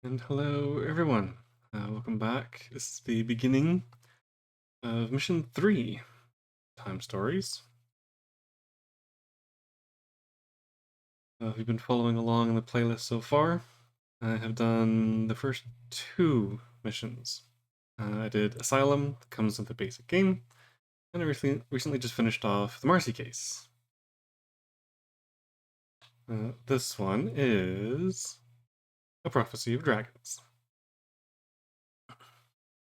And hello, everyone. Welcome back. This is the beginning of Mission 3, Time Stories. If you've been following along in the playlist so far, I have done the first 2 missions. I did Asylum, that comes with the basic game, and I recently just finished off the Marcy case. This one is A Prophecy of Dragons.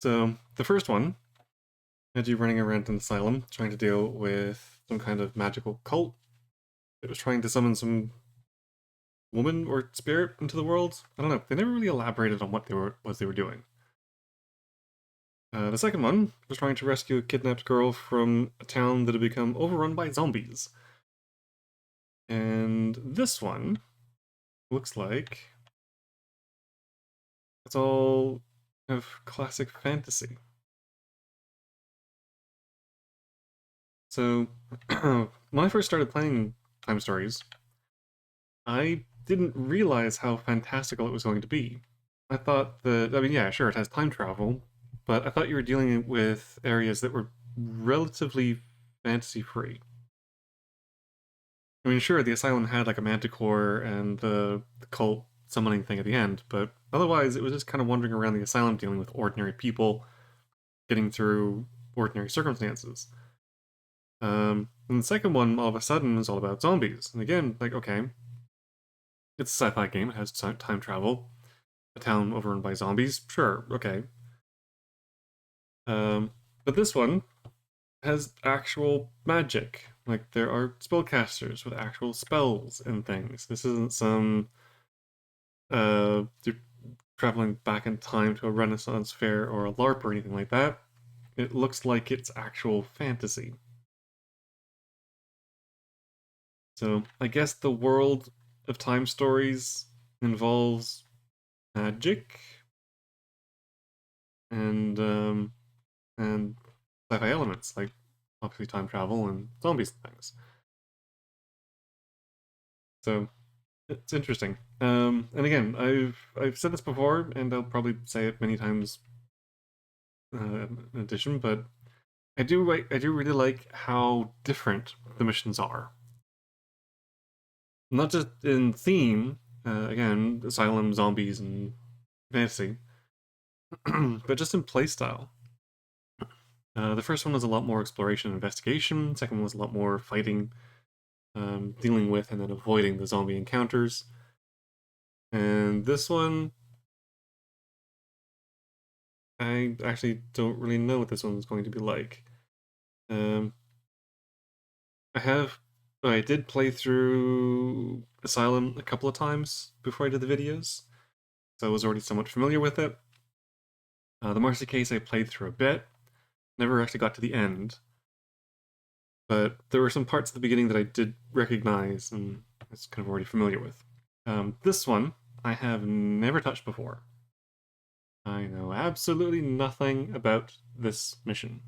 So, the first one had you running around an asylum trying to deal with some kind of magical cult. It was trying to summon some woman or spirit into the world. I don't know. They never really elaborated on what they were doing. The second one was trying to rescue a kidnapped girl from a town that had become overrun by zombies. And this one looks like it's all kind of classic fantasy. So when I first started playing Time Stories, I didn't realize how fantastical it was going to be. I thought that, I mean, yeah, sure, it has time travel, but I thought you were dealing with areas that were relatively fantasy free. I mean, sure, the asylum had like a manticore and the cult summoning thing at the end, but otherwise it was just kind of wandering around the asylum dealing with ordinary people, getting through ordinary circumstances. And the second one, all of a sudden, is all about zombies. And again, like, okay, it's a sci fi game, it has time travel, a town overrun by zombies, sure, okay. Um, but this one has actual magic. Like there are spellcasters with actual spells and things. This isn't some you're traveling back in time to a Renaissance fair or a LARP or anything like that. It looks like it's actual fantasy. So I guess the world of Time Stories involves magic and um, and sci-fi elements like obviously time travel and zombies and things. So it's interesting. And again, I've said this before, and I'll probably say it many times in addition, but I do really like how different the missions are. Not just in theme, again, asylum, zombies, and fantasy, but just in playstyle. The first one was a lot more exploration and investigation. The second one was a lot more fighting, dealing with and then avoiding the zombie encounters. And this one, I actually don't really know what this one's going to be like. Um, I have, I did play through Asylum a couple of times before I did the videos, so I was already somewhat familiar with it. The Marcy case I played through a bit, never actually got to the end, but there were some parts at the beginning that I did recognize and I was kind of already familiar with. This one I have never touched before. I know absolutely nothing about this mission,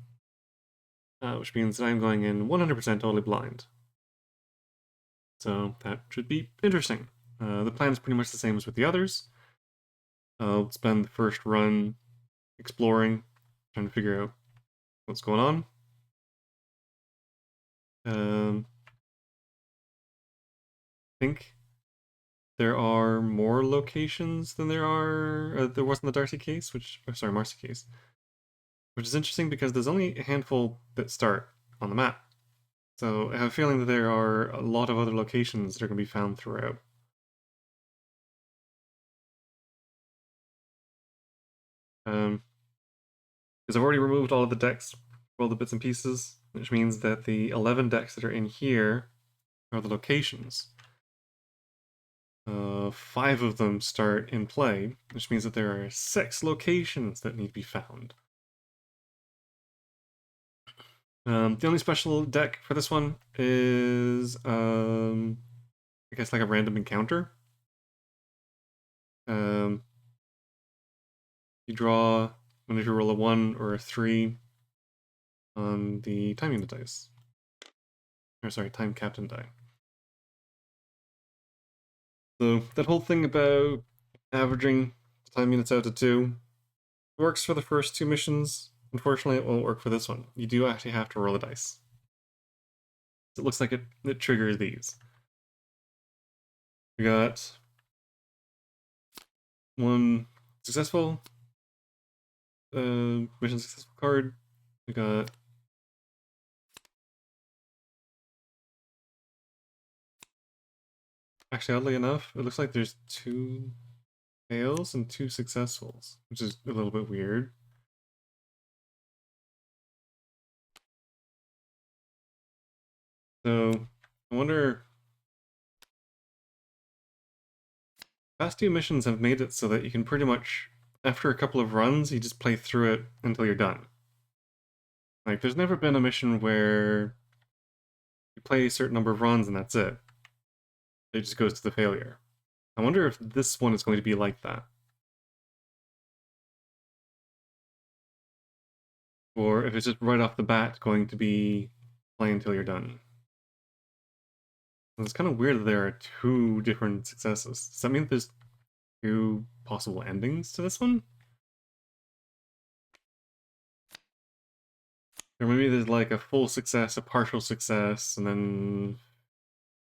which means that I'm going in 100% totally blind. So that should be interesting. The plan is pretty much the same as with the others. I'll spend the first run exploring, trying to figure out what's going on. I think there are more locations than there was in the Darcy case, Marcy case, which is interesting because there's only a handful that start on the map. So I have a feeling that there are a lot of other locations that are going to be found throughout. Because I've already removed all of the decks, all the bits and pieces, which means that the 11 decks that are in here are the locations. 5 of them start in play, which means that there are 6 locations that need to be found. The only special deck for this one is, I guess, like a random encounter. You draw whenever you roll a 1 or a 3 on the time unit dice. Or sorry, time captain die. So that whole thing about averaging Time units out to 2. It works for the first 2 missions. Unfortunately, it won't work for this one. You do actually have to roll a dice. It looks like it triggers these. We got 1 successful, mission successful card. We got actually, oddly enough, it looks like there's 2 fails and 2 successfuls, which is a little bit weird. So I wonder. Past 2 missions have made it so that you can pretty much, after a couple of runs, you just play through it until you're done. Like, there's never been a mission where you play a certain number of runs and that's it. It just goes to the failure. I wonder if this one is going to be like that. Or if it's just right off the bat going to be play until you're done. It's kind of weird that there are 2 different successes. Does that mean there's 2 possible endings to this one? Or maybe there's like a full success, a partial success, and then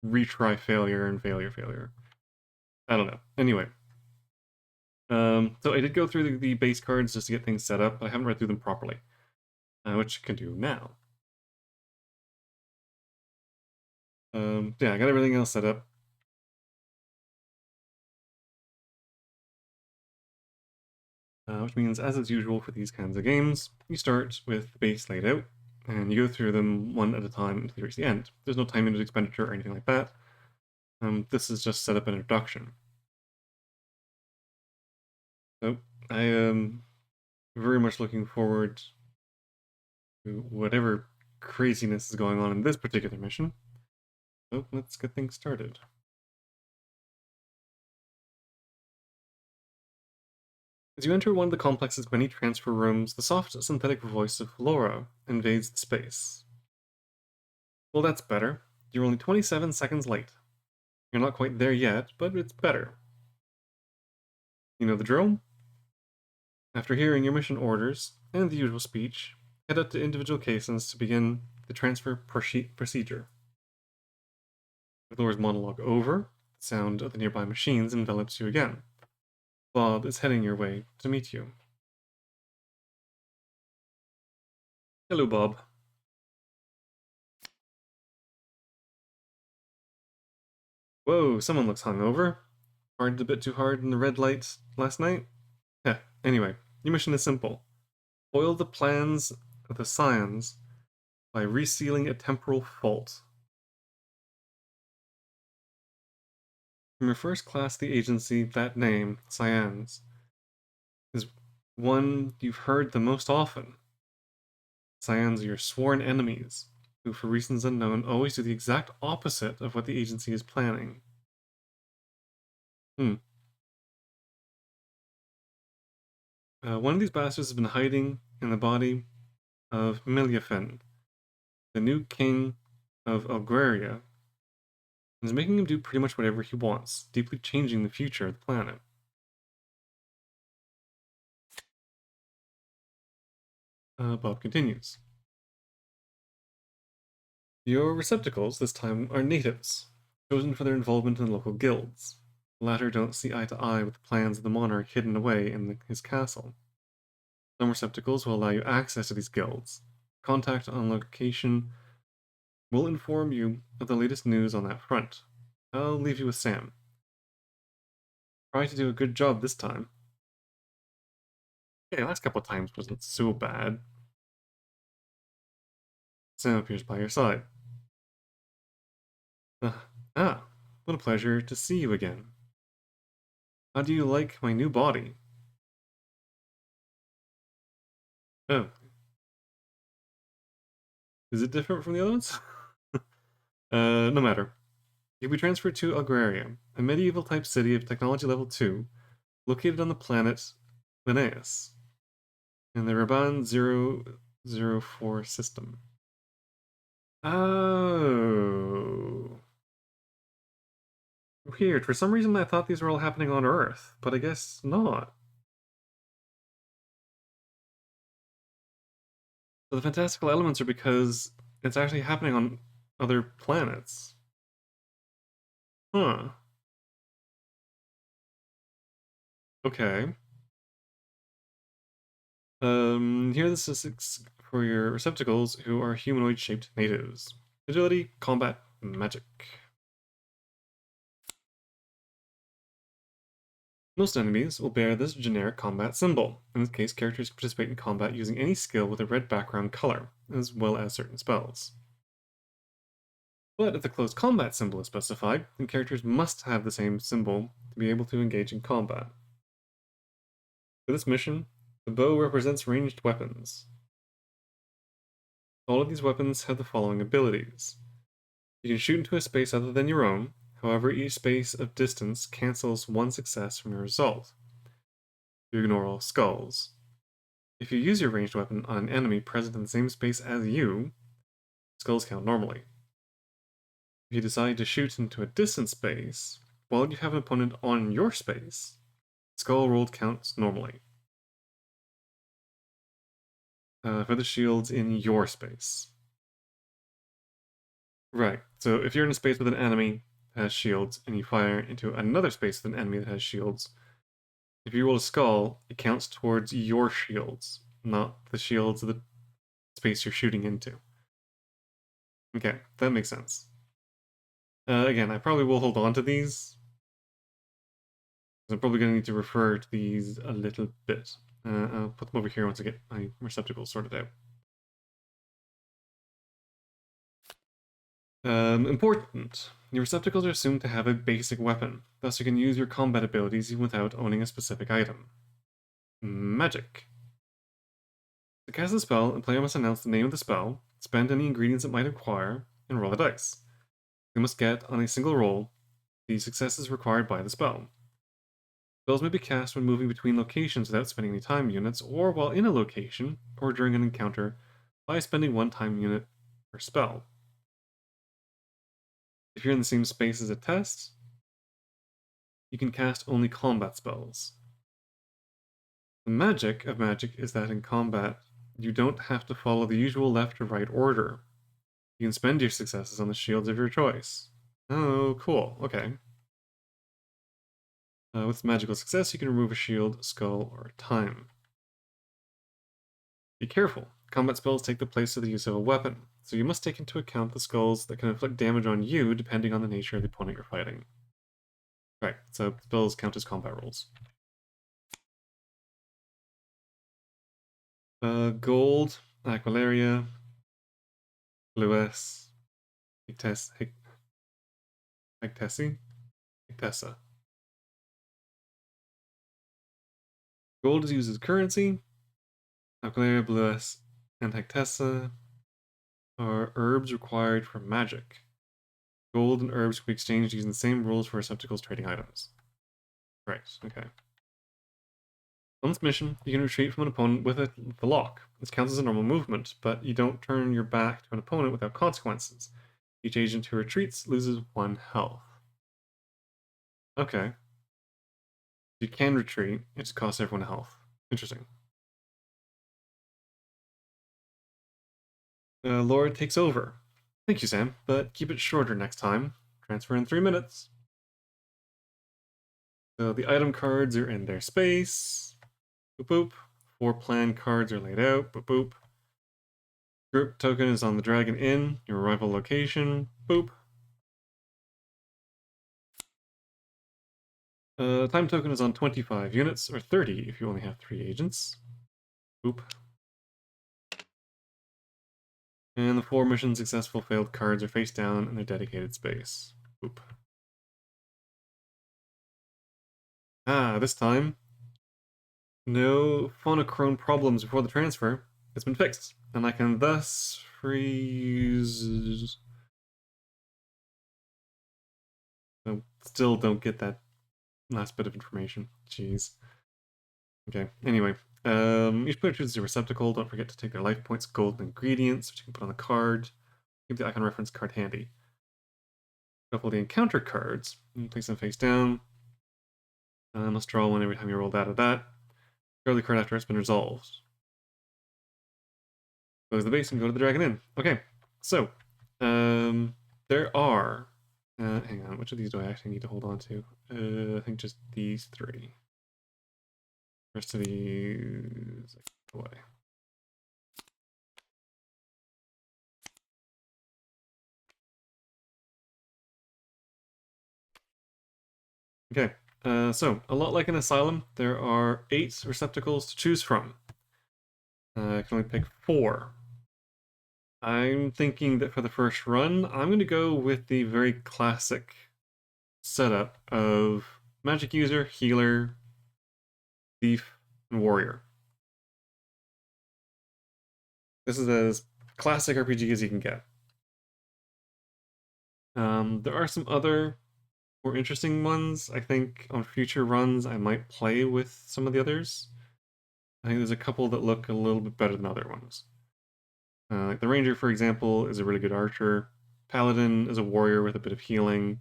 retry failure and failure. I don't know. Anyway. So I did go through the base cards just to get things set up, but I haven't read through them properly, which I can do now. Yeah, I got everything else set up. Which means, as is usual for these kinds of games, you start with the base laid out, and you go through them one at a time until you reach the end. There's no time unit expenditure or anything like that. This is just set up an introduction. So I am very much looking forward to whatever craziness is going on in this particular mission. So let's get things started. As you enter one of the complex's many transfer rooms, the soft, synthetic voice of Laura invades the space. Well, that's better. You're only 27 seconds late. You're not quite there yet, but it's better. You know the drill? After hearing your mission orders and the usual speech, head up to individual cases to begin the transfer procedure. With Laura's monologue over, the sound of the nearby machines envelops you again. Bob is heading your way to meet you. Hello, Bob. Whoa, someone looks hungover. Partied a bit too hard in the red light last night? Yeah, anyway, your mission is simple. Foil the plans of the Scions by resealing a temporal fault. From your first class the agency, that name, Scions, is one you've heard the most often. Scions are your sworn enemies, who for reasons unknown always do the exact opposite of what the agency is planning. One of these bastards has been hiding in the body of Miliafin, the new king of Algeria, and is making him do pretty much whatever he wants, deeply changing the future of the planet. Bob continues. Your receptacles this time are natives, chosen for their involvement in local guilds. The latter don't see eye to eye with the plans of the monarch hidden away in his castle. Some receptacles will allow you access to these guilds. Contact on location will inform you of the latest news on that front. I'll leave you with Sam. Try to do a good job this time. Yeah, last couple of times wasn't so bad. Sam appears by your side. Ah, what a pleasure to see you again. How do you like my new body? Oh, is it different from the other ones? No matter. You'll be transferred to Agrarium, a medieval type city of technology level 2, located on the planet Linnaeus, in the Raban 004 system. Oh. Weird. For some reason, I thought these were all happening on Earth, but I guess not. So the fantastical elements are because it's actually happening on other planets. Huh. Okay. Here are the statistics for your receptacles who are humanoid-shaped natives. Agility, combat, magic. Most enemies will bear this generic combat symbol. In this case, characters can participate in combat using any skill with a red background color, as well as certain spells. But if the close combat symbol is specified, then characters must have the same symbol to be able to engage in combat. For this mission, the bow represents ranged weapons. All of these weapons have the following abilities. You can shoot into a space other than your own, however each space of distance cancels one success from your result. You ignore all skulls. If you use your ranged weapon on an enemy present in the same space as you, skulls count normally. If you decide to shoot into a distant space, while you have an opponent on your space, skull rolled counts normally. For the shields in your space. Right, so if you're in a space with an enemy that has shields, and you fire into another space with an enemy that has shields, if you roll a skull, it counts towards your shields, not the shields of the space you're shooting into. Okay, that makes sense. Again, I probably will hold on to these. I'm probably going to need to refer to these a little bit. I'll put them over here once I get my receptacles sorted out. Important. Your receptacles are assumed to have a basic weapon, thus you can use your combat abilities even without owning a specific item. Magic. To cast a spell, the player must announce the name of the spell, spend any ingredients it might require, and roll a dice. They must get, on a single roll, the successes required by the spell. Spells may be cast when moving between locations without spending any time units, or while in a location, or during an encounter, by spending one time unit per spell. If you're in the same space as a test, you can cast only combat spells. The magic of magic is that in combat, you don't have to follow the usual left or right order. You can spend your successes on the shields of your choice. Oh, cool. Okay. With magical success, you can remove a shield, skull, or a time. Be careful. Combat spells take the place of the use of a weapon, so you must take into account the skulls that can inflict damage on you depending on the nature of the opponent you're fighting. Right, so spells count as combat rolls. Gold, Aqualaria, Lewis, Hictessi, Hictessa. Gold is used as currency. Aqualaria, Lewis, and Hictessa are herbs required for magic. Gold and herbs can be exchanged using the same rules for receptacles trading items. Right, okay. On this mission, you can retreat from an opponent with the lock. This counts as a normal movement, but you don't turn your back to an opponent without consequences. Each agent who retreats loses 1 health. Okay. You can retreat, it just costs everyone health. Interesting. Laura takes over. Thank you, Sam, but keep it shorter next time. Transfer in 3 minutes. So the item cards are in their space. Boop boop. 4 plan cards are laid out. Boop boop. Group token is on the Dragon Inn, your arrival location. Boop. Time token is on 25 units, or 30 if you only have 3 agents. Boop. And the 4 mission successful failed cards are face down in their dedicated space. Boop. Ah, this time, no phonochrone problems before the transfer. It's been fixed, and I can thus freeze. Oh, still don't get that last bit of information. Jeez. Okay, anyway. Each player chooses a receptacle. Don't forget to take their life points, gold, and ingredients, which you can put on the card. Keep the icon reference card handy. Shuffle the encounter cards and place them face down. Must draw one every time you roll that or that. Draw the card after it's been resolved. Close the base and go to the Dragon Inn. Okay, so there are. Hang on, which of these do I actually need to hold on to? I think just these three. The rest of these away. Okay, so a lot like an asylum, there are 8 receptacles to choose from. I can only pick 4. I'm thinking that for the first run, I'm going to go with the very classic setup of magic user, healer, thief, and warrior. This is as classic RPG as you can get. There are some other more interesting ones. I think on future runs, I might play with some of the others. I think there's a couple that look a little bit better than other ones. Like the Ranger, for example, is a really good archer. Paladin is a warrior with a bit of healing.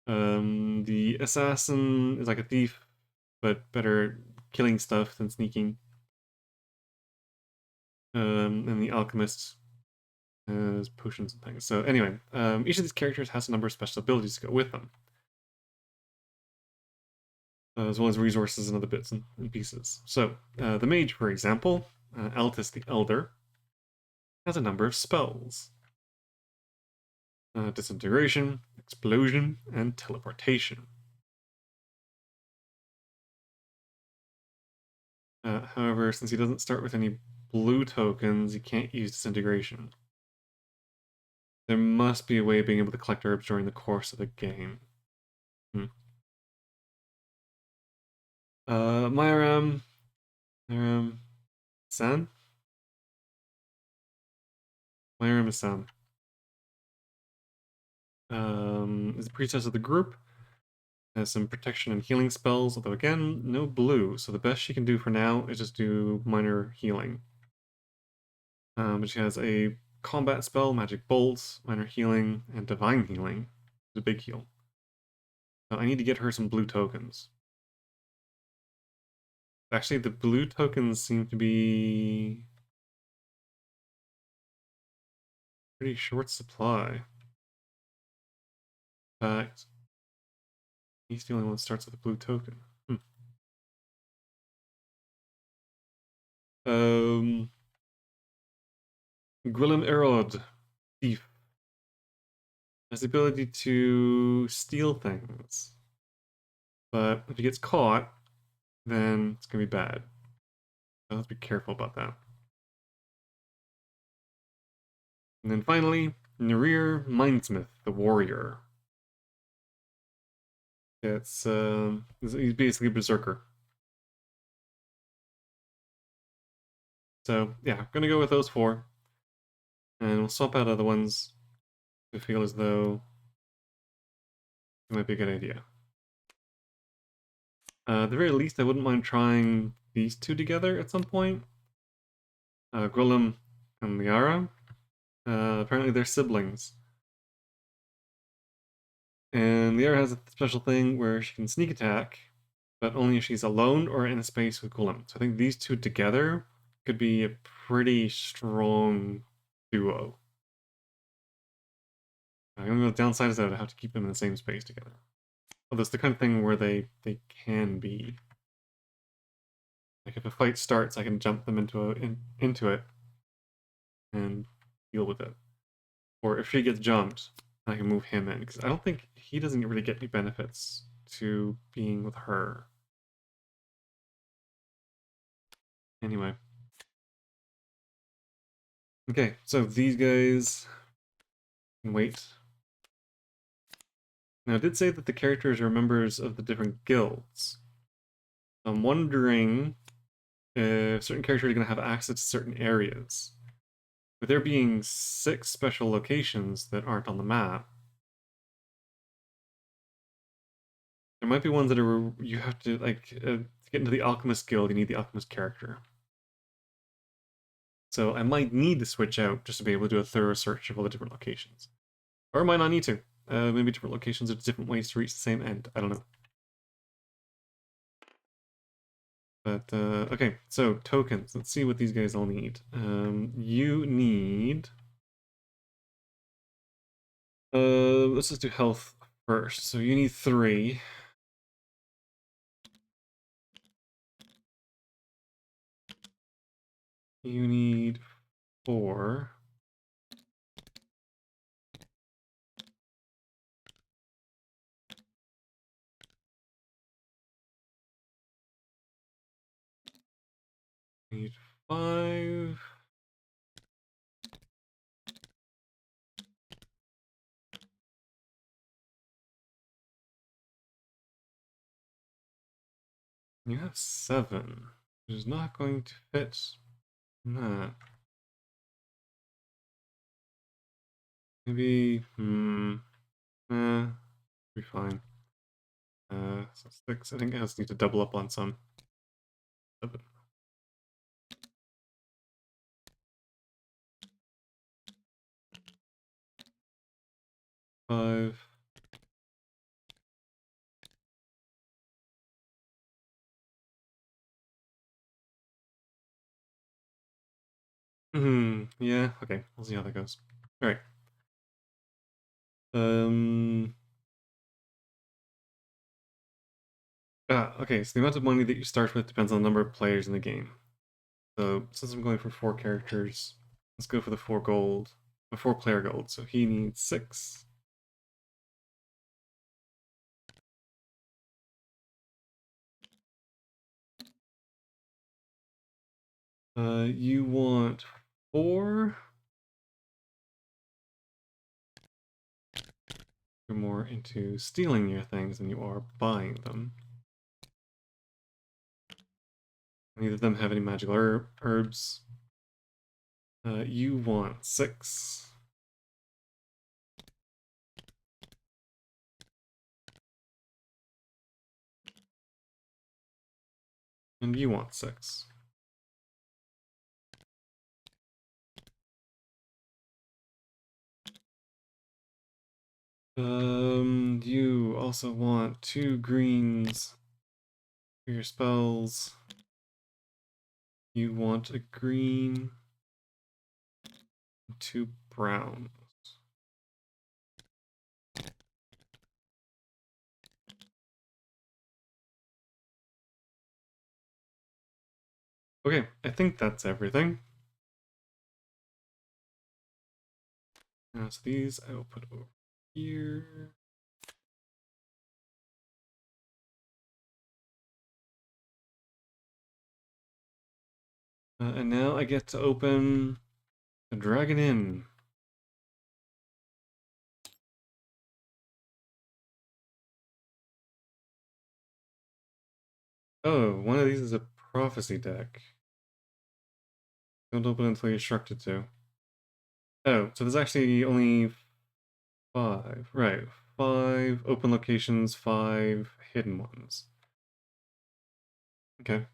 The Assassin is like a thief, but better killing stuff than sneaking. And the Alchemist has potions and things. So anyway, each of these characters has a number of special abilities to go with them, as well as resources and other bits and pieces. So the Mage, for example, Altus the Elder, has a number of spells. Disintegration, Explosion, and Teleportation. However, since he doesn't start with any blue tokens, he can't use Disintegration. There must be a way of being able to collect herbs during the course of the game. Myram, San? Myram is San. Is the priestess of the group. Has some protection and healing spells, although again, no blue, so the best she can do for now is just do minor healing. But she has a combat spell, Magic Bolts, minor healing, and divine healing. It's a big heal. So I need to get her some blue tokens. Actually, the blue tokens seem to be pretty short supply. In fact, he's the only one that starts with a blue token. Gwillem Erod, thief, has the ability to steal things. But if he gets caught, then it's gonna be bad. So let's be careful about that. And then finally, Narir Mindsmith, the warrior. It's he's basically a berserker. So yeah, I'm gonna go with those 4. And we'll swap out other ones if we feel as though it might be a good idea. At the very least, I wouldn't mind trying these 2 together at some point. Gwillem and Liara. Apparently they're siblings. And Liara has a special thing where she can sneak attack, but only if she's alone or in a space with Gwillem. So I think these 2 together could be a pretty strong duo. I'm gonna go with downside is that I have to keep them in the same space together. Although it's the kind of thing where they can be. Like if a fight starts, I can jump them into it and deal with it. Or if she gets jumped, I can move him in, because I don't think he doesn't really get any benefits to being with her. Anyway. Okay, so these guys can wait. Now, I did say that the characters are members of the different guilds. I'm wondering if certain characters are going to have access to certain areas. With there being 6 special locations that aren't on the map, there might be ones that are you have to to get into the Alchemist Guild. You need the Alchemist character. So I might need to switch out just to be able to do a thorough search of all the different locations, or I might not need to. Maybe different locations are different ways to reach the same end. I don't know. But okay, so tokens. Let's see what these guys all need. You need. Let's just do health first. So you need 3. You need 4. You need 5. You have 7, which is not going to fit. Nah. Maybe, be fine. So 6. I think I just need to double up on some. 7. 5. Yeah, okay. We'll see how that goes. All right. Um. Okay, so the amount of money that you start with depends on the number of players in the game. So since I'm going for 4 characters, let's go for the 4 gold, the 4 player gold. So he needs 6. You want 4. You're more into stealing your things than you are buying them. Neither of them have any magical herbs. You want 6. And you want 6. You also want 2 greens for your spells. You want a green, 2 browns. Okay, I think that's everything. So these I will put over here. And now I get to open a Dragon Inn. Oh, one of these is a prophecy deck. Don't open until you're instructed to. Oh, so there's actually only 5. Right, 5 open locations, 5 hidden ones. Okay.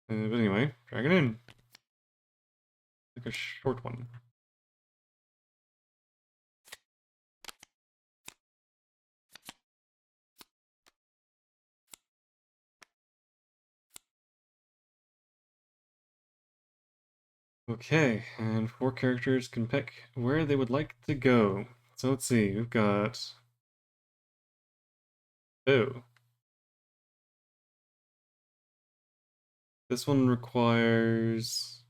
But anyway, Dragon Inn. Like a short one. Okay, and 4 characters can pick where they would like to go. So let's see, we've got... Oh, this one requires...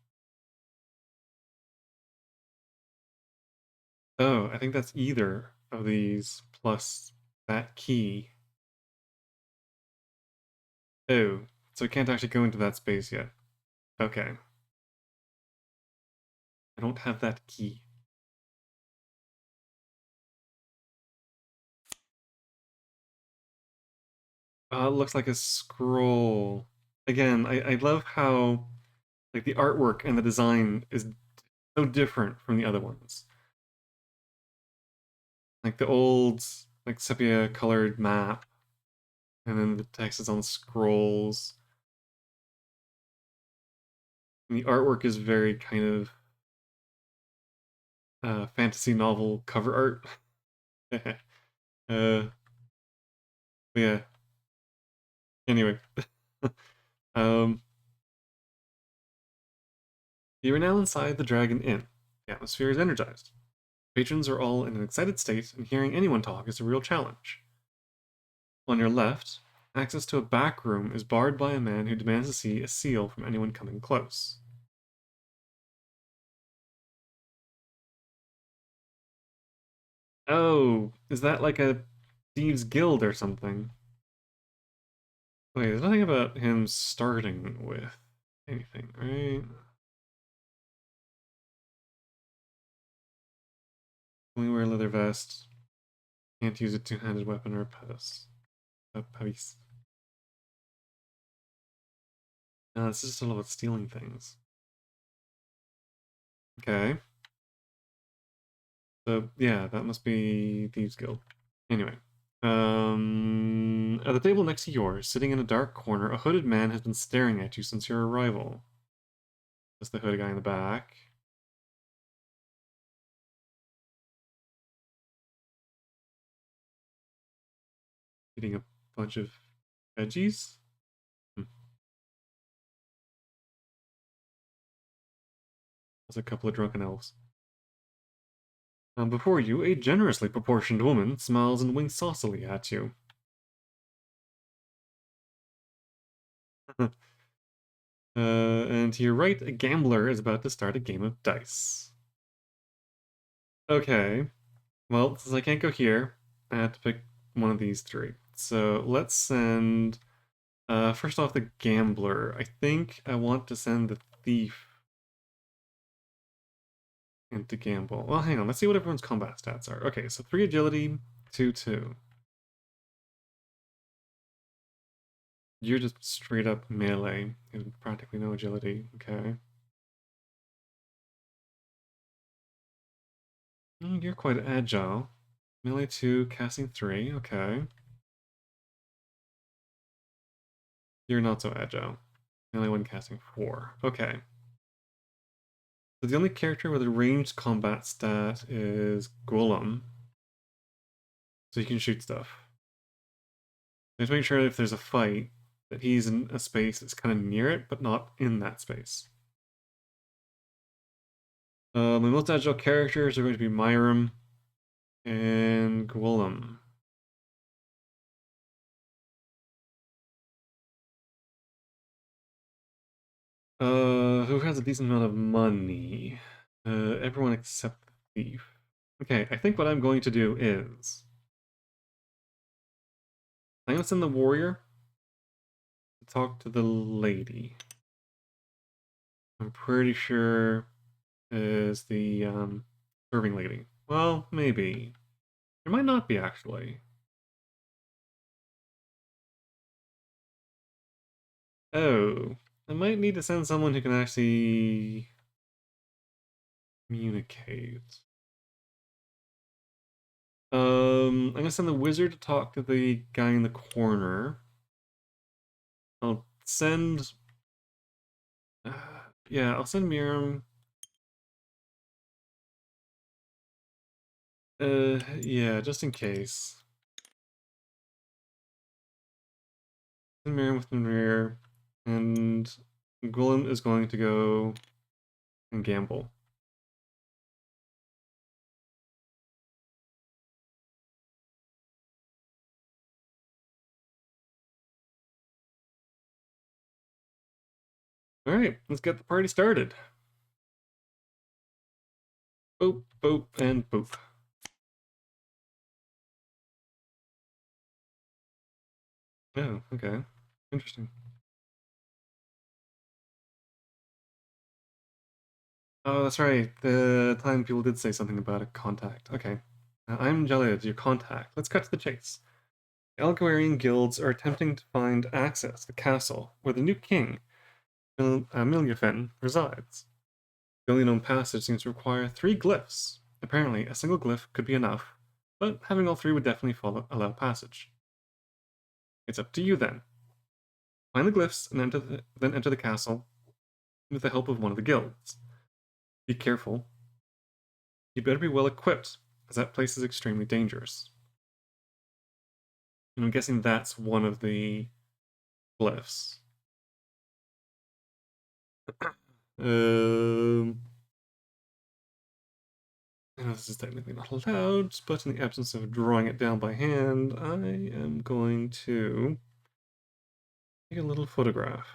Oh, I think that's either of these plus that key. Oh, so it can't actually go into that space yet. Okay. I don't have that key. It looks like a scroll. Again, I love how like the artwork and the design is so different from the other ones. Like the old like sepia colored map, and then the text is on scrolls. And the artwork is very kind of fantasy novel cover art. uh, yeah, Anyway, um, you are now inside the Dragon Inn. The atmosphere is energized. Patrons are all in an excited state, and hearing anyone talk is a real challenge. On your left, access to a back room is barred by a man who demands to see a seal from anyone coming close. Oh, is that like a thieves' guild or something? Wait, there's nothing about him starting with anything, right? Only wear a leather vest. Can't use a two-handed weapon or a pavis. A pavis. No, this is just all about stealing things. Okay. So yeah, that must be Thieves Guild. Anyway. At the table next to yours, sitting in a dark corner, a hooded man has been staring at you since your arrival. That's the hooded guy in the back. Eating a bunch of veggies? Hmm. That's a couple of drunken elves. Before you, a generously proportioned woman smiles and winks saucily at you. And to your right, a gambler is about to start a game of dice. Okay, well, since I can't go here, I have to pick one of these three. So let's send, first off, the gambler. I think I want to send the thief into gamble. Well, hang on, let's see what everyone's combat stats are. Okay, so 3 agility, 2, 2. You're just straight up melee, and practically no agility. Okay. You're quite agile. Melee 2, casting 3. Okay. You're not so agile. Melee 1, casting 4. Okay. So the only character with a ranged combat stat is Golem. So you can shoot stuff. Just make sure if there's a fight that he's in a space that's kind of near it, but not in that space. My most agile characters are going to be Myram and Golem. Who has a decent amount of money? Everyone except the thief. Okay, I think what I'm going to do is I'm gonna send the warrior to talk to the lady. I'm pretty sure is the serving lady. Well, maybe. There might not be actually. Oh, I might need to send someone who can actually communicate. I'm gonna send the wizard to talk to the guy in the corner. I'll send. Uh, yeah, I'll send Miriam. Yeah, just in case. Send Miriam with Mimir, and Golem is going to go and gamble. All right, let's get the party started. Boop, boop, and boop. Oh, okay. Interesting. Oh, that's right. The time people did say something about a contact. Okay. I'm Jalid, your contact. Let's cut to the chase. The Alguarian guilds are attempting to find access to the castle where the new king, Milyafen, resides. The only known passage seems to require 3 glyphs. Apparently, a single glyph could be enough, but having all 3 would definitely allow passage. It's up to you then. Find the glyphs and then enter the castle with the help of one of the guilds. Be careful. You better be well equipped, as that place is extremely dangerous. And I'm guessing that's one of the glyphs. Um, I know this is technically not allowed, but in the absence of drawing it down by hand, I am going to take a little photograph.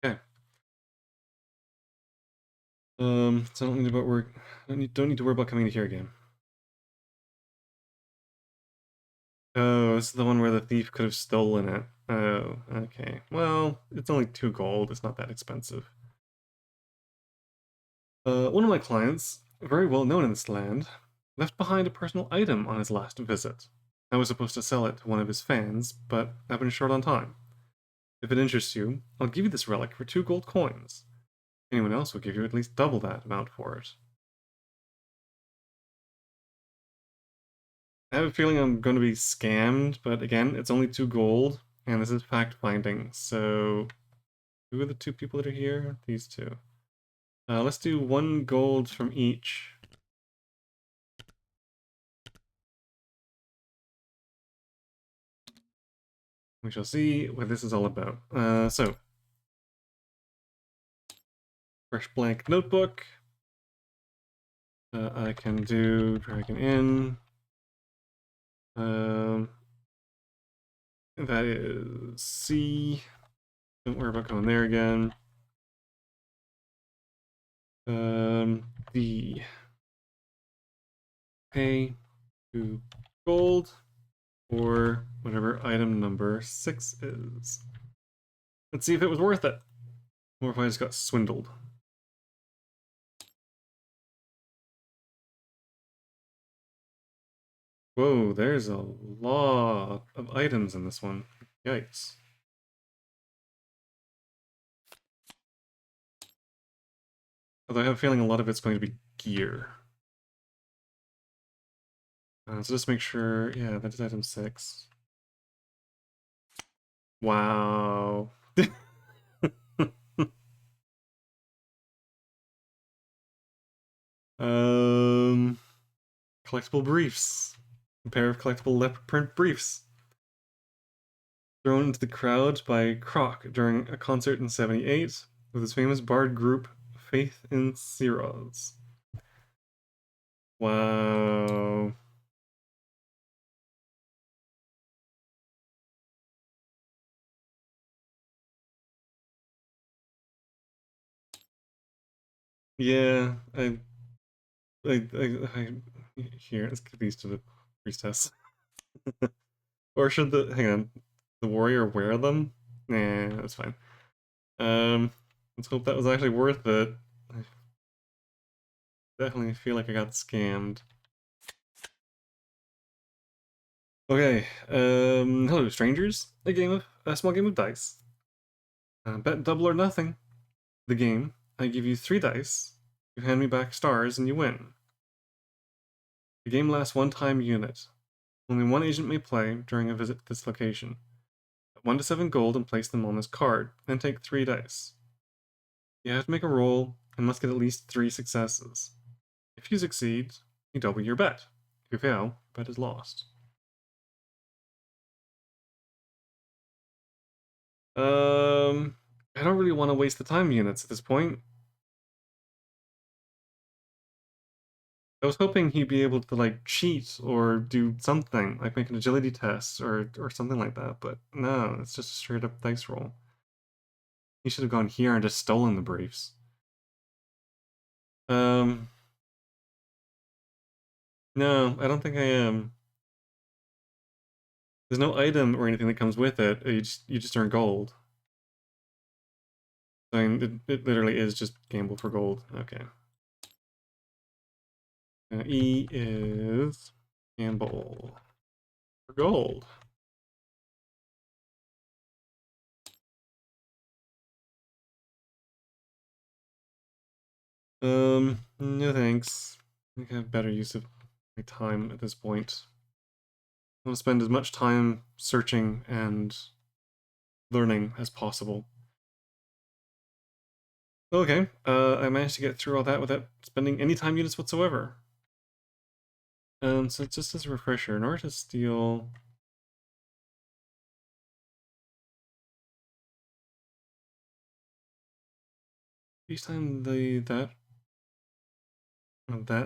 Okay. So I don't need to work. Don't need to worry about coming to here again. Oh, this is the one where the thief could have stolen it. Oh, okay. Well, it's only 2 gold. It's not that expensive. One of my clients, very well known in this land, left behind a personal item on his last visit. I was supposed to sell it to one of his fans, but I've been short on time. If it interests you, I'll give you this relic for 2 gold coins. Anyone else will give you at least double that amount for it. I have a feeling I'm going to be scammed, but again, it's only 2 gold, and this is fact finding, so who are the 2 people that are here? These 2. Let's do 1 gold from each. We shall see what this is all about. So, fresh blank notebook. I can do dragon in. That is C. Don't worry about going there again. D. Pay 2 gold for whatever item number 6 is. Let's see if it was worth it, or if I just got swindled. Whoa, there's a lot of items in this one. Yikes. Although I have a feeling a lot of it's going to be gear. So just make sure, yeah, that is item 6. Wow. um, Collectible briefs. A pair of collectible leopard print briefs. Thrown into the crowd by Croc during a concert in '78 with his famous bard group Faith in Siroz. Wow. Yeah, I here, let's give these to the priestess. Or should hang on, the warrior wear them? Nah, that's fine. Let's hope that was actually worth it. I definitely feel like I got scammed. Okay, hello strangers. A small game of dice. Bet double or nothing. The game, I give you 3 dice, you hand me back stars, and you win. The game lasts 1 time unit. Only 1 agent may play during a visit to this location. 1 to 7 gold and place them on this card, then take 3 dice. You have to make a roll and must get at least 3 successes. If you succeed, you double your bet. If you fail, bet is lost. I don't really want to waste the time units at this point. I was hoping he'd be able to like cheat or do something, like make an agility test or something like that, but no, it's just a straight up dice roll. He should have gone here and just stolen the briefs. Um, no, I don't think I am. There's no item or anything that comes with it. You just earn gold. I mean, it literally is just gamble for gold. Okay. E is gamble for gold. No thanks. I think I have better use of my time at this point. I want to spend as much time searching and learning as possible. Okay, I managed to get through all that without spending any time units whatsoever. So just as a refresher, in order to steal... Each time that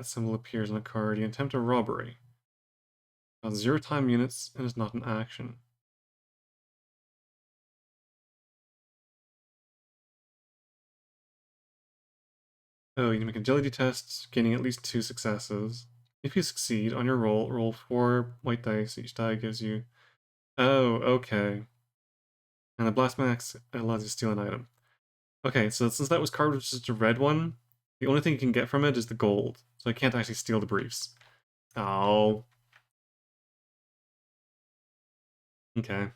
symbol appears on a card, you attempt a robbery. 0 time units and is not an action. Oh, you can make agility tests, gaining at least 2 successes. If you succeed on your roll 4 white dice. Each die gives you... Oh, okay. And the Blast Max allows you to steal an item. Okay, so since that was carved with just a red one, the only thing you can get from it is the gold. So I can't actually steal the briefs. Oh. Okay.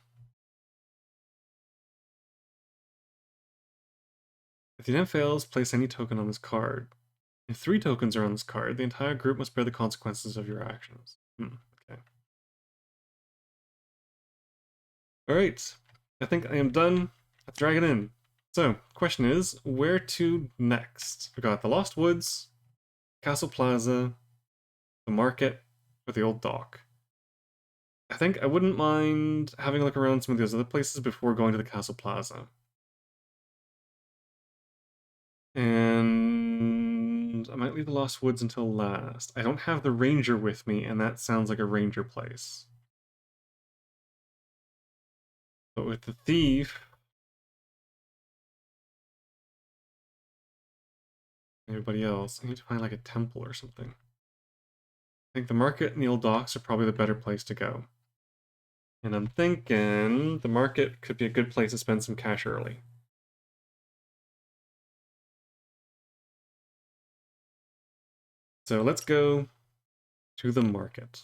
If the attempt fails, place any token on this card. If 3 tokens are on this card, the entire group must bear the consequences of your actions. Okay. Alright. I think I am done. Let's drag it in. So, question is, where to next? We got the Lost Woods, Castle Plaza, the market, or the old dock. I think I wouldn't mind having a look around some of those other places before going to the Castle Plaza. And I might leave the Lost Woods until last. I don't have the Ranger with me, and that sounds like a Ranger place. But with the Thief, everybody else, I need to find like a temple or something. I think the market and the old docks are probably the better place to go. And I'm thinking the market could be a good place to spend some cash early. So let's go to the market.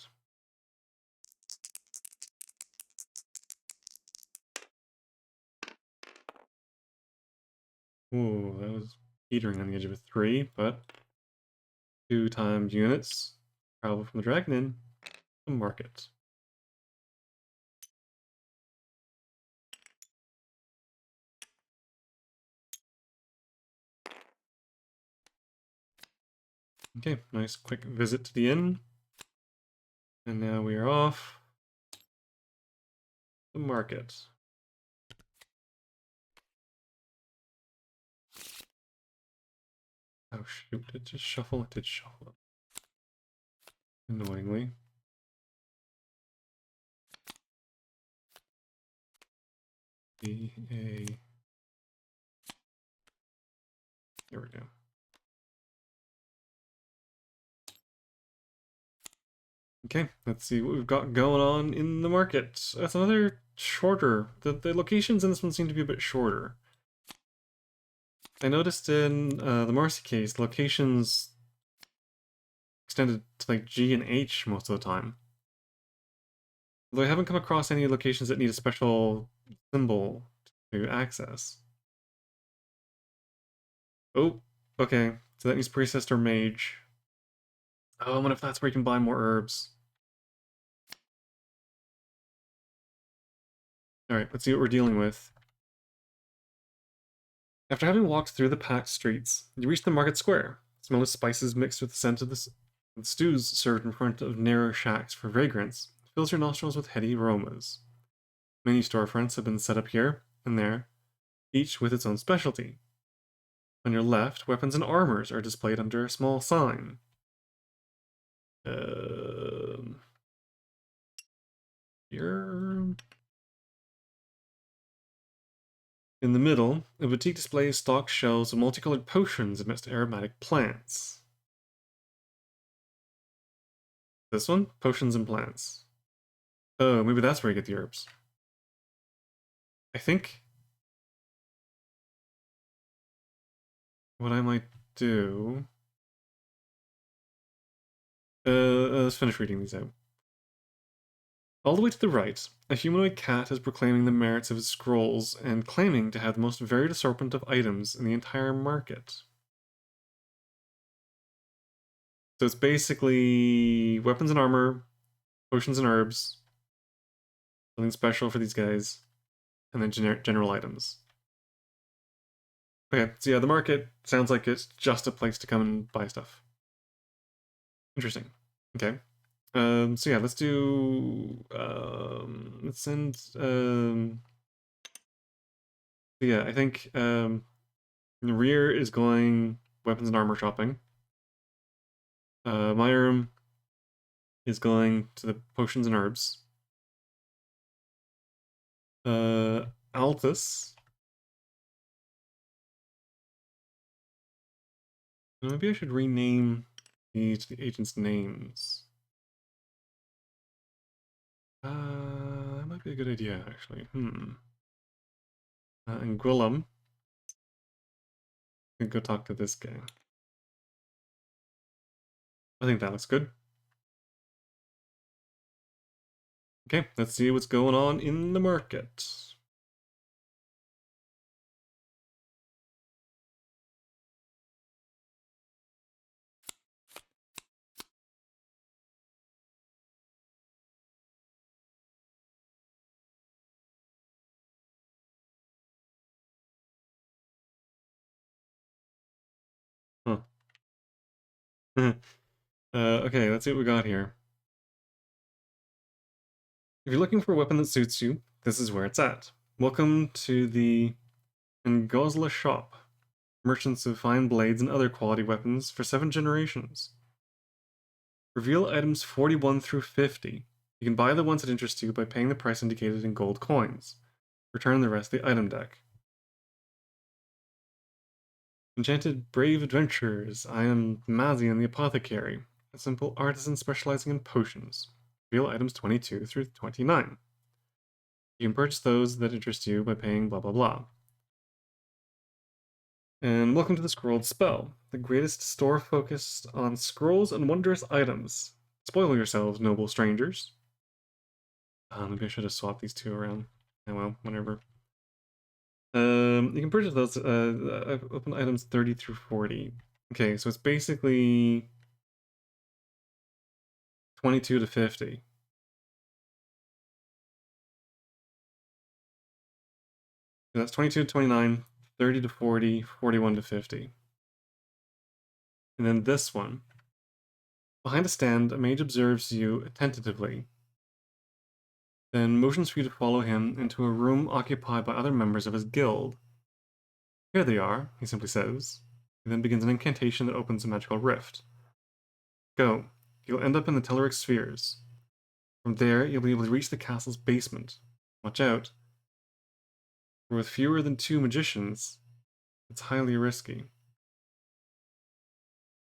Ooh, that was teetering on the edge of a 3, but 2 times units. Travel from the Dragon Inn to the market. Okay, nice quick visit to the inn. And now we are off the market. Oh shoot, it just shuffle? It did shuffle. Annoyingly. B-A... There we go. Okay, let's see what we've got going on in the market. That's another shorter. The locations in this one seem to be a bit shorter. I noticed in the Marcy case, locations extended to like G and H most of the time. Although I haven't come across any locations that need a special symbol to access. Oh, okay. So that means priestess or mage. Oh, I wonder if that's where you can buy more herbs. Alright, let's see what we're dealing with. After having walked through the packed streets, you reach the market square. The smell of spices mixed with the scent of the stews served in front of narrow shacks for vagrants fills your nostrils with heady aromas. Many storefronts have been set up here and there, each with its own specialty. On your left, weapons and armors are displayed under a small sign. Here. In the middle, a boutique displays stocked shelves of multicolored potions amidst aromatic plants. This one? Potions and plants. Oh, maybe that's where you get the herbs. I think what I might do... let's finish reading these out. All the way to the right, a humanoid cat is proclaiming the merits of his scrolls and claiming to have the most varied assortment of items in the entire market. So it's basically weapons and armor, potions and herbs, something special for these guys. and then general items. Okay, so yeah, the market sounds like it's just a place to come and buy stuff. Interesting. Okay. So yeah, let's do let's send so yeah, I think the rear is going weapons and armor shopping. My room is going to the potions and herbs. Altus. Maybe I should rename these to the agents' names. That might be a good idea, actually. And Gwillem. I can go talk to this guy. I think that looks good. Okay, let's see what's going on in the market. Huh. Okay, let's see what we got here. If you're looking for a weapon that suits you, this is where it's at. Welcome to the Ngozla shop. Merchants of fine blades and other quality weapons for 7 generations. Reveal items 41 through 50. You can buy the ones that interest you by paying the price indicated in gold coins. Return the rest of the item deck. Enchanted Brave Adventurers. I am Mazian the Apothecary, a simple artisan specializing in potions. Reveal items 22 through 29. You can purchase those that interest you by paying blah blah blah. And welcome to the Scrolled Spell, the greatest store focused on scrolls and wondrous items. Spoil yourselves, noble strangers. Maybe I should have swapped these two around. Oh well, whatever. You can purchase those open items 30 through 40. Okay, so it's basically 22 to 50. So that's 22 to 29, 30 to 40, 41 to 50. And then this one. Behind a stand, a mage observes you attentively, then motions for you to follow him into a room occupied by other members of his guild. Here they are, he simply says. He then begins an incantation that opens a magical rift. Go. You'll end up in the Telluric spheres. From there, you'll be able to reach the castle's basement. Watch out. For with fewer than 2 magicians, it's highly risky.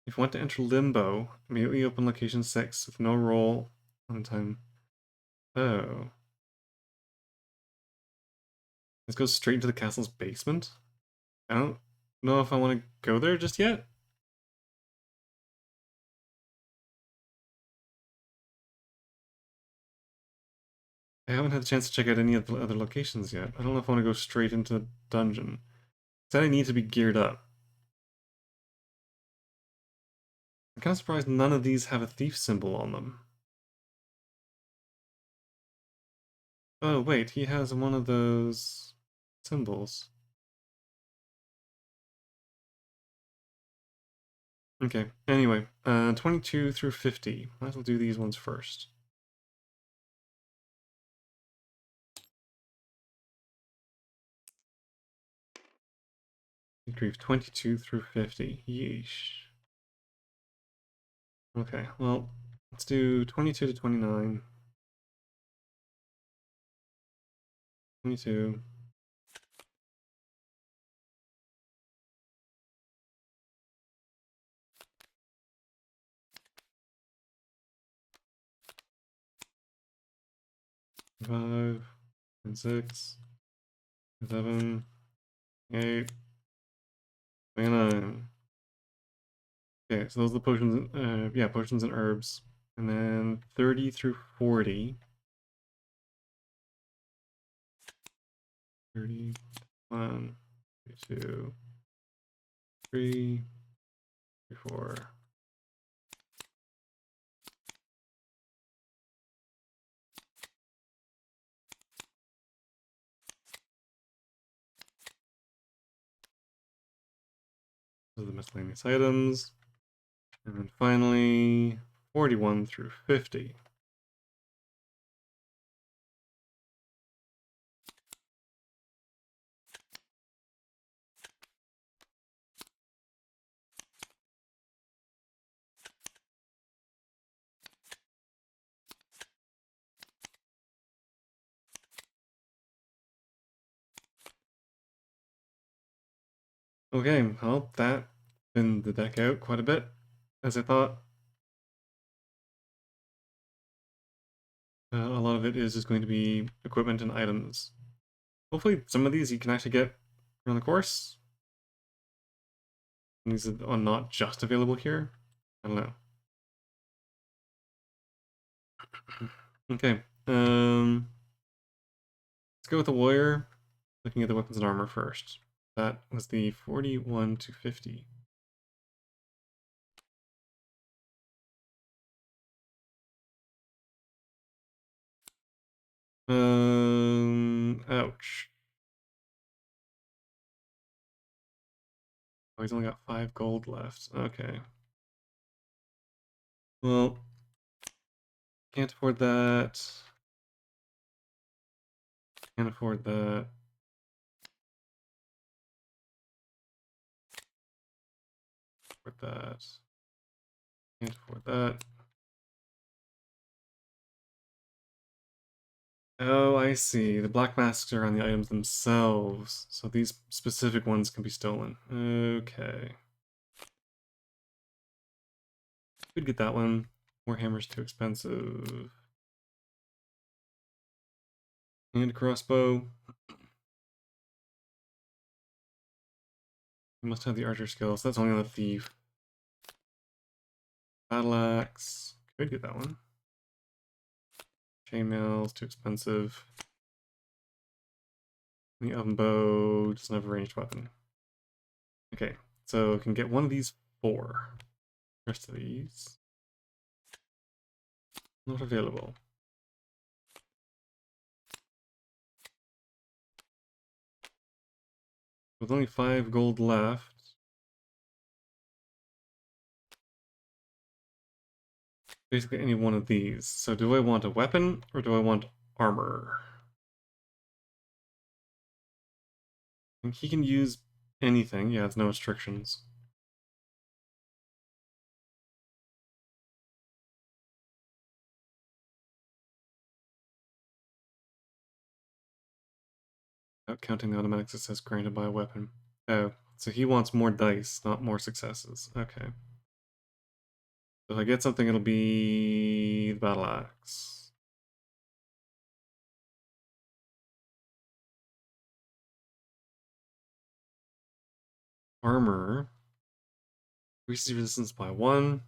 If you want to enter Limbo, immediately open location 6 with no roll on time. Oh. This goes straight into the castle's basement? I don't know if I want to go there just yet. I haven't had a chance to check out any of the other locations yet. I don't know if I want to go straight into the dungeon. Said I need to be geared up. I'm kind of surprised none of these have a thief symbol on them. Oh, wait, he has one of those symbols. Okay, anyway, 22 through 50. Might as well do these ones first. Grief, 22 through 50. Yeesh. Okay, well, let's do 22 to 29. 22. Five and 6, 7, 8, 29. Okay, so those are the potions, yeah, potions and herbs. And then 30 through 40. 30, 1, 2, 3, 4. Those are the miscellaneous items. And then finally, 41 through 50. Okay, well, that thinned the deck out quite a bit, as I thought. A lot of it is just going to be equipment and items. Hopefully some of these you can actually get around the course. These are not just available here. I don't know. Okay, let's go with the warrior. Looking at the weapons and armor first. That was the 41 to 50. Ouch. Oh, he's only got 5 gold left. Okay. Well, can't afford that. Can't afford that. Afford that. Can't afford that. Oh, I see. The black masks are on the items themselves, so these specific ones can be stolen. Okay. Could get that one. Warhammer's too expensive. And crossbow. You must have the archer skills. That's only on the thief. Battle axe. Could get that one. Chainmail's too expensive. The oven bow doesn't have a ranged weapon. Okay, so can get one of these 4. The rest of these not available. With only 5 gold left. Basically any one of these. So do I want a weapon or do I want armor? I think he can use anything. Yeah, it's no restrictions. Without counting the automatic success granted by a weapon. Oh, so he wants more dice, not more successes. Okay. So if I get something, it'll be the battle axe. Armor. Increases resistance by 1.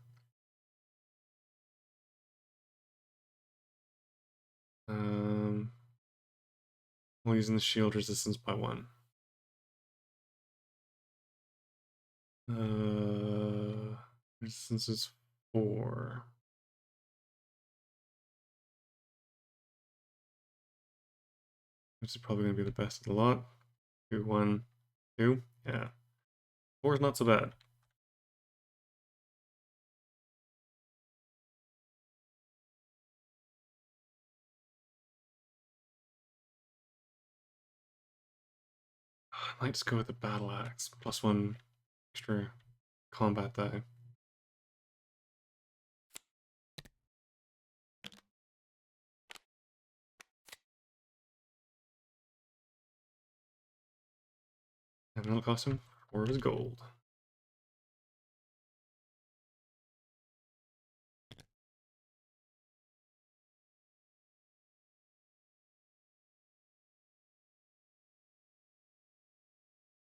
While using the shield resistance by 1. Resistance is 4. Which is probably going to be the best of the lot. 2, 1, 2. Yeah. 4 is not so bad. I might just go with the battle axe. +1 extra combat die. And that'll cost him 4 of his gold.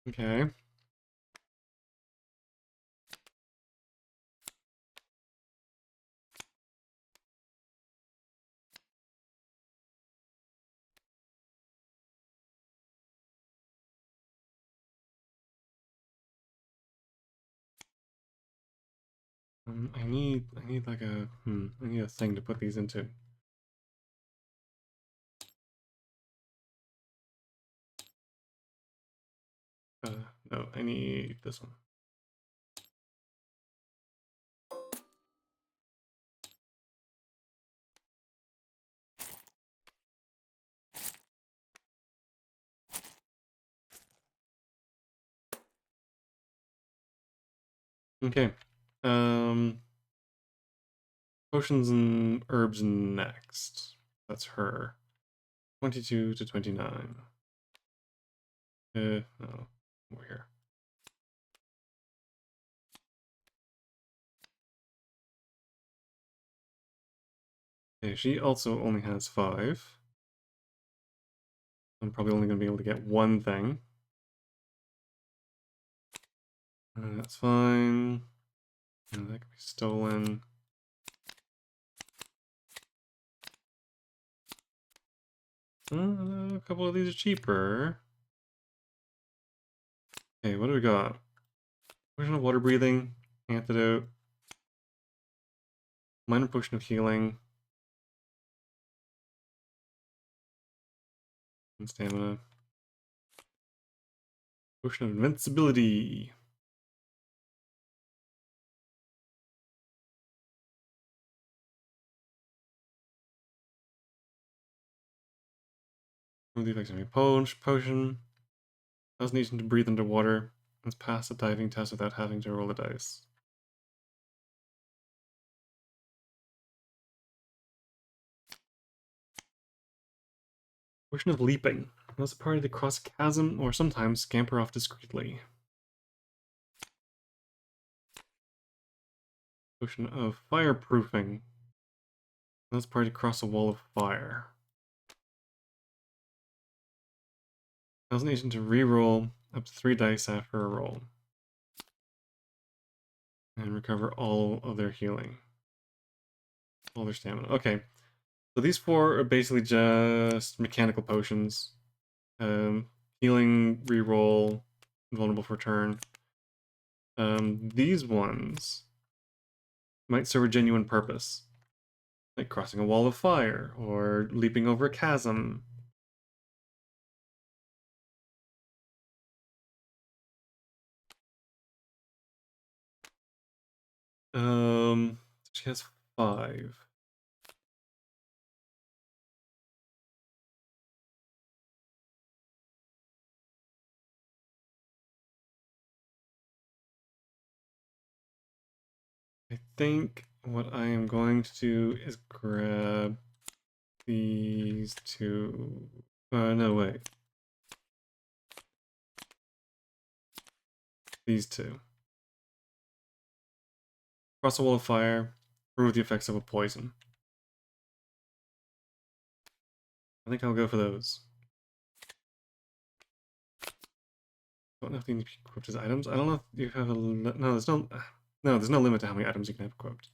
Okay. I need like a I need a thing to put these into. No, I need this one. Okay. Um, Potions and herbs next. That's her. 22 to 29. No. Over here. Okay, she also only has 5. I'm probably only going to be able to get one thing. That's fine. And that can be stolen. A couple of these are cheaper. Okay, what do we got? Potion of water breathing, antidote, minor potion of healing, and stamina. Potion of invincibility. Remove the effects of any potion. Allows Nation to breathe underwater. Let's pass the diving test without having to roll the dice. Potion of leaping. Allows the party to cross a chasm or sometimes scamper off discreetly. Potion of fireproofing. Allows the party to cross a wall of fire. Allows Nation to re-roll up to 3 dice after a roll. And recover all of their healing. All their stamina. Okay. So these 4 are basically just mechanical potions. Healing, reroll, vulnerable for turn. These ones might serve a genuine purpose, like crossing a wall of fire or leaping over a chasm. She has 5. I think what I am going to do is grab these 2. No, wait. These 2. Cross a wall of fire, remove the effects of a poison. I think I'll go for those. Don't know if they need to be equipped as items. I don't know if you have a... No, there's no limit to how many items you can have equipped.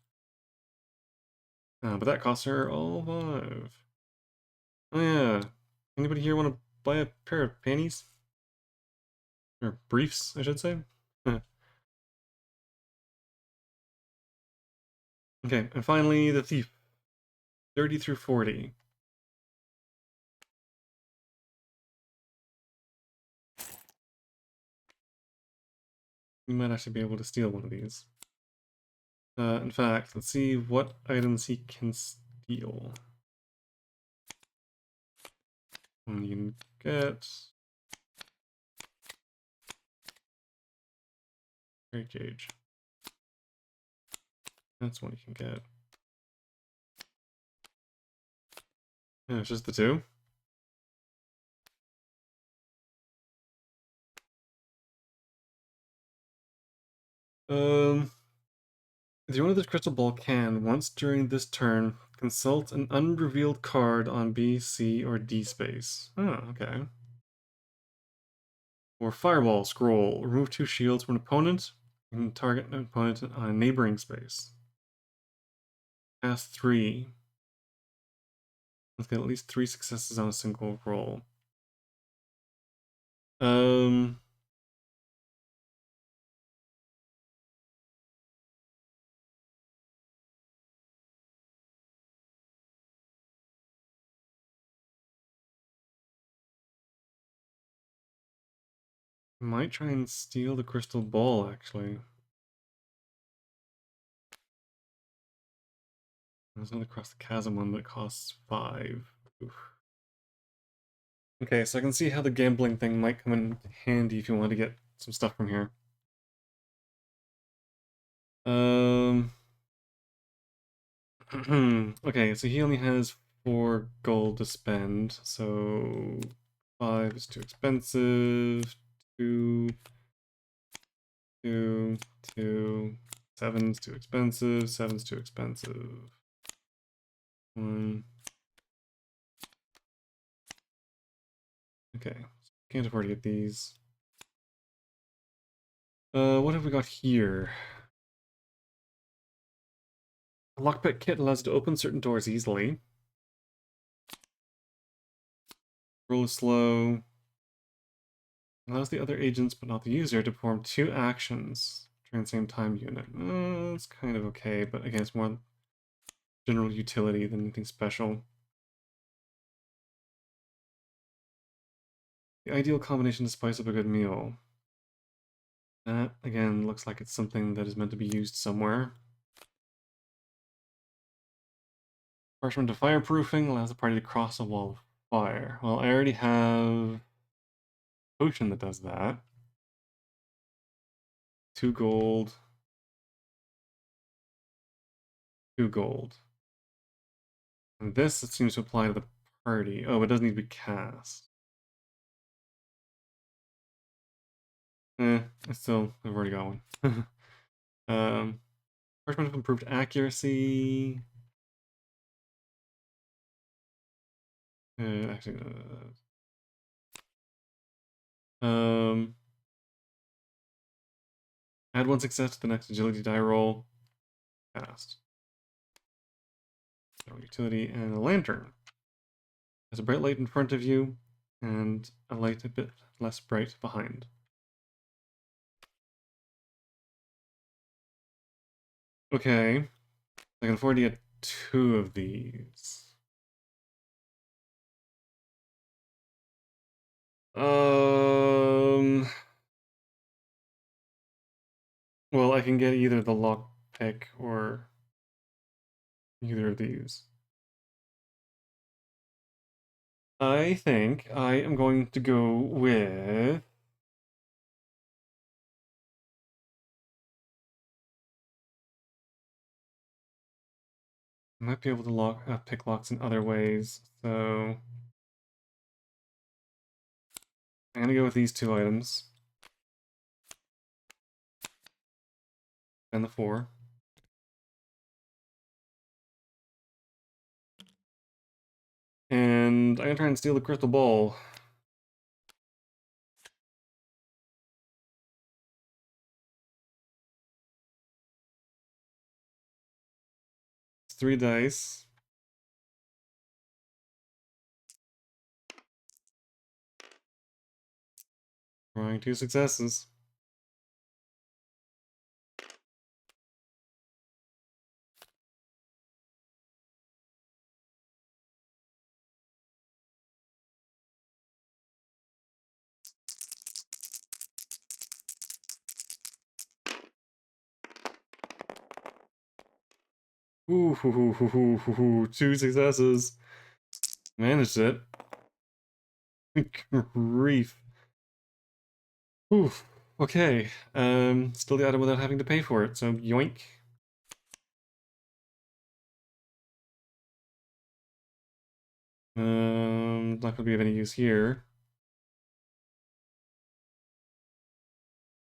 But that costs her all 5. Oh yeah. Anybody here want to buy a pair of panties? Or briefs, I should say. Okay, and finally, the thief. 30 through 40. You might actually be able to steal one of these. In fact, let's see what items he can steal. And you can get... Great gauge. That's one you can get. Yeah, it's just the 2. The owner of this crystal ball can, once during this turn, consult an unrevealed card on B, C, or D space. Oh, okay. Or Fireball Scroll. Remove 2 shields from an opponent. You can target an opponent on a neighboring space. Pass 3. Let's get at least 3 successes on a single roll. Might try and steal the crystal ball, actually. There's another Cross the Chasm one, but it costs 5. Oof. Okay, so I can see how the gambling thing might come in handy if you want to get some stuff from here. Um. Okay, so he only has 4 gold to spend, so 5 is too expensive. 2, 2, 2. 7's too expensive. 7's too expensive. 1. Okay, can't afford to get these. What have we got here? A lockpick kit allows you to open certain doors easily. Roll is slow. Allows the other agents, but not the user, to perform 2 actions during the same time unit. It's kind of okay, but again, it's more general utility than anything special. The ideal combination to spice up a good meal. That, again, looks like it's something that is meant to be used somewhere. Parchment to fireproofing allows the party to cross a wall of fire. Well, I already have a potion that does that. 2 gold. 2 gold. And this, it seems to apply to the party. Oh, it doesn't need to be cast. I've already got one. Parchment of improved accuracy. Actually, add 1 success to the next agility die roll. Passed. No utility and a lantern. There's a bright light in front of you, and a light a bit less bright behind. Okay, I can afford to get 2 of these. Well, I can get either the lockpick or either of these. I think I am going to go with I might be able to pick locks in other ways, so I'm gonna go with these 2 items. And the 4. And I'm gonna try and steal the crystal ball. It's 3 dice. Drawing 2 successes. Ooh, 2 successes. Managed it. Grief. Oof. Okay. Still the item without having to pay for it, so yoink. Not gonna be of any use here.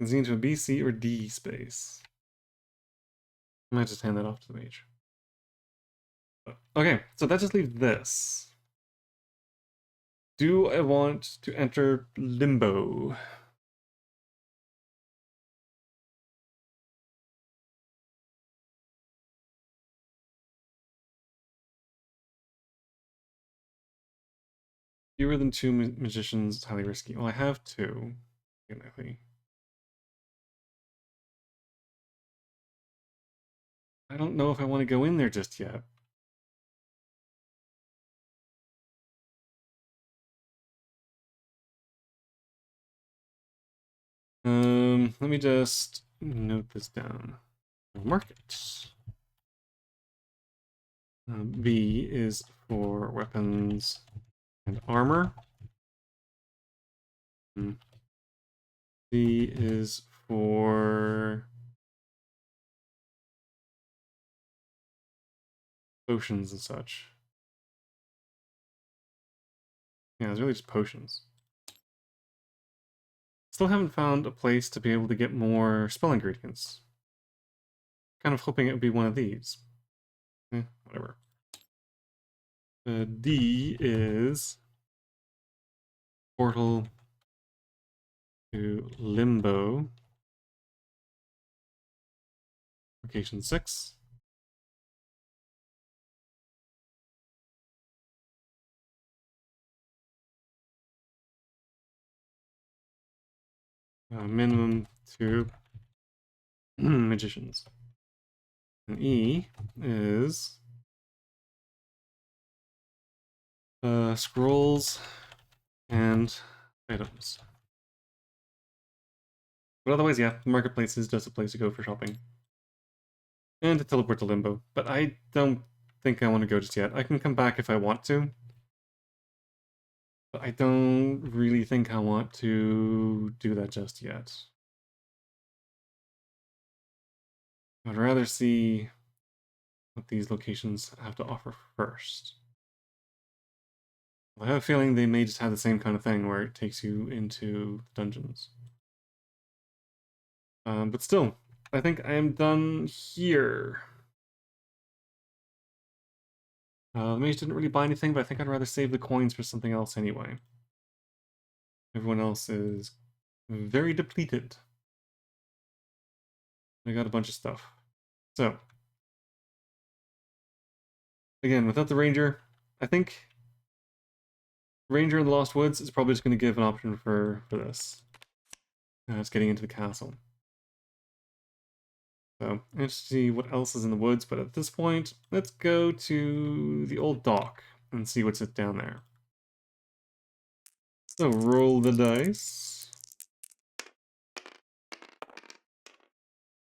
Is into a B, C, or D space? I might just hand that off to the mage. Okay, so that just leaves this. Do I want to enter limbo? Fewer than 2 magicians, highly risky. Well, I have 2, technically. I don't know if I want to go in there just yet. Let me just note this down. Market. B is for weapons and armor. C is for potions and such. Yeah, it's really just potions. Still haven't found a place to be able to get more spell ingredients. Kind of hoping it would be one of these. Whatever. D is portal to Limbo. Location 6. Minimum 2 magicians. And E is scrolls and items. But otherwise, yeah, marketplace is just a place to go for shopping. And to teleport to Limbo. But I don't think I want to go just yet. I can come back if I want to. But I don't really think I want to do that just yet. I'd rather see what these locations have to offer first. I have a feeling they may just have the same kind of thing where it takes you into dungeons. But still, I think I am done here. The mage didn't really buy anything, but I think I'd rather save the coins for something else anyway. Everyone else is very depleted. I got a bunch of stuff. So, again, without the ranger, I think Ranger in the Lost Woods is probably just going to give an option for this. It's getting into the castle. So, let's see what else is in the woods, but at this point, let's go to the old dock and see what's down there. So, roll the dice.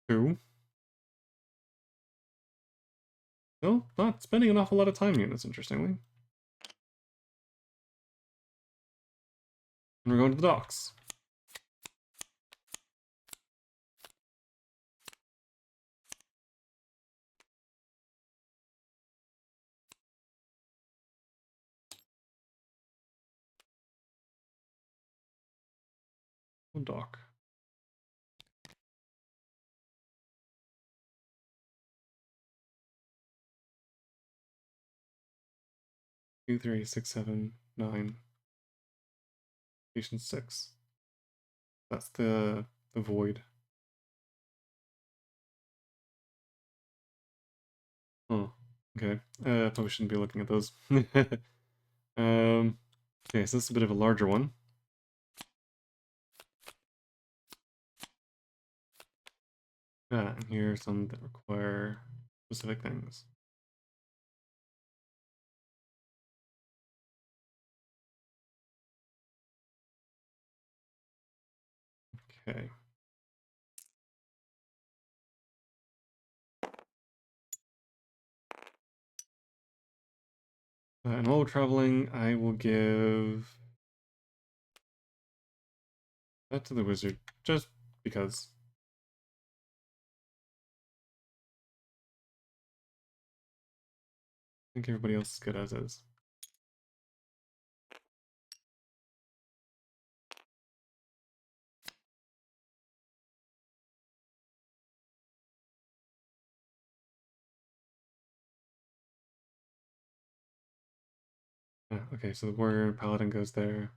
2. No, not spending an awful lot of time units, interestingly. And we're going to the docks. Dock. Two, 3, 6, 7, 9. Station 6. That's the void. Oh, okay. Probably shouldn't be looking at those. Okay, so this is a bit of a larger one. And here are some that require specific things. Okay. And while we're traveling, I will give that to the wizard, just because. I think everybody else is good as is. Okay, so the warrior and paladin goes there.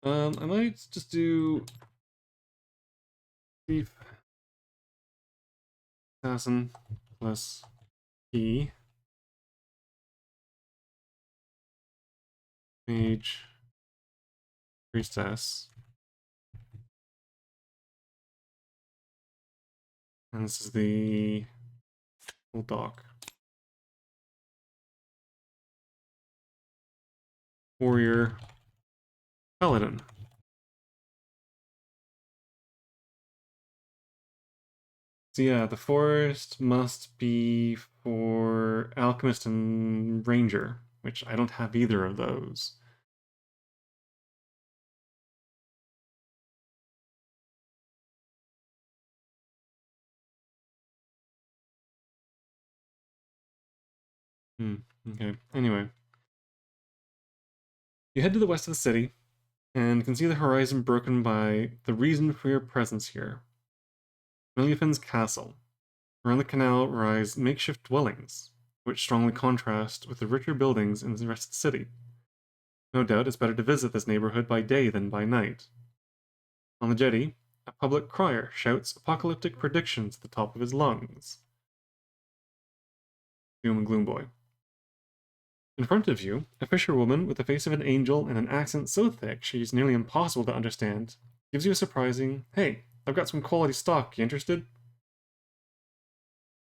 I might just do thief, assassin plus E, mage, priestess, and this is the old dock. Warrior, paladin. So yeah, the forest must be for alchemist and ranger, which I don't have either of those. Okay, anyway. You head to the west of the city, and can see the horizon broken by the reason for your presence here. Milliofin's castle. Around the canal rise makeshift dwellings, which strongly contrast with the richer buildings in the rest of the city. No doubt it's better to visit this neighborhood by day than by night. On the jetty, a public crier shouts apocalyptic predictions at the top of his lungs. Doom and Gloom Boy. In front of you, a fisherwoman with the face of an angel and an accent so thick she's nearly impossible to understand gives you a surprising, "Hey, I've got some quality stock, you interested?"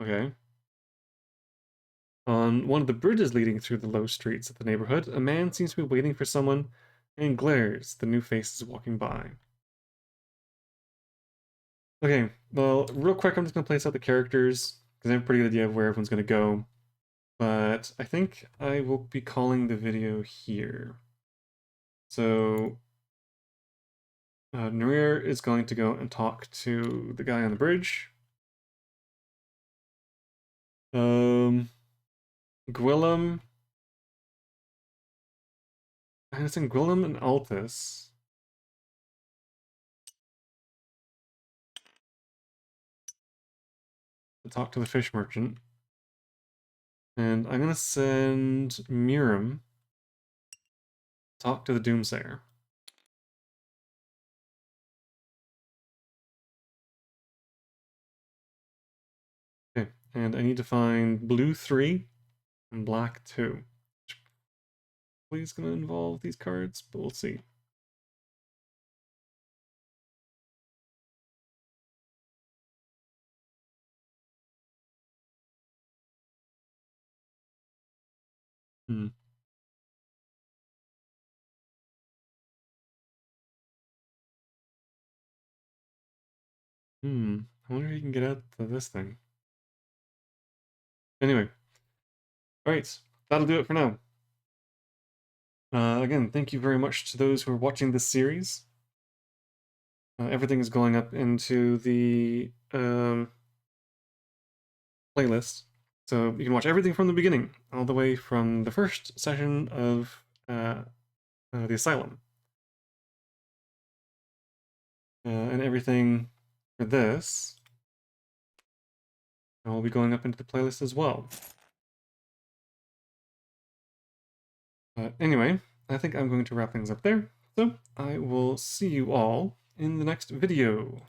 Okay. On one of the bridges leading through the low streets of the neighborhood, a man seems to be waiting for someone and glares at the new faces walking by. Okay, well, real quick, I'm just going to place out the characters because I have a pretty good idea of where everyone's going to go. But I think I will be calling the video here. So, Narir is going to go and talk to the guy on the bridge. Gwillem. And it's in Gwillem and Altus. To talk to the fish merchant. And I'm going to send Miriam to talk to the Doomsayer. Okay, and I need to find blue 3 and black 2. Which is going to involve these cards, but we'll see. Hmm. I wonder if you can get out to this thing. Anyway. Alright, that'll do it for now. Again, thank you very much to those who are watching this series. Everything is going up into the playlist. So you can watch everything from the beginning, all the way from the first session of the Asylum. And everything for this will be going up into the playlist as well. Anyway, I think I'm going to wrap things up there. So I will see you all in the next video.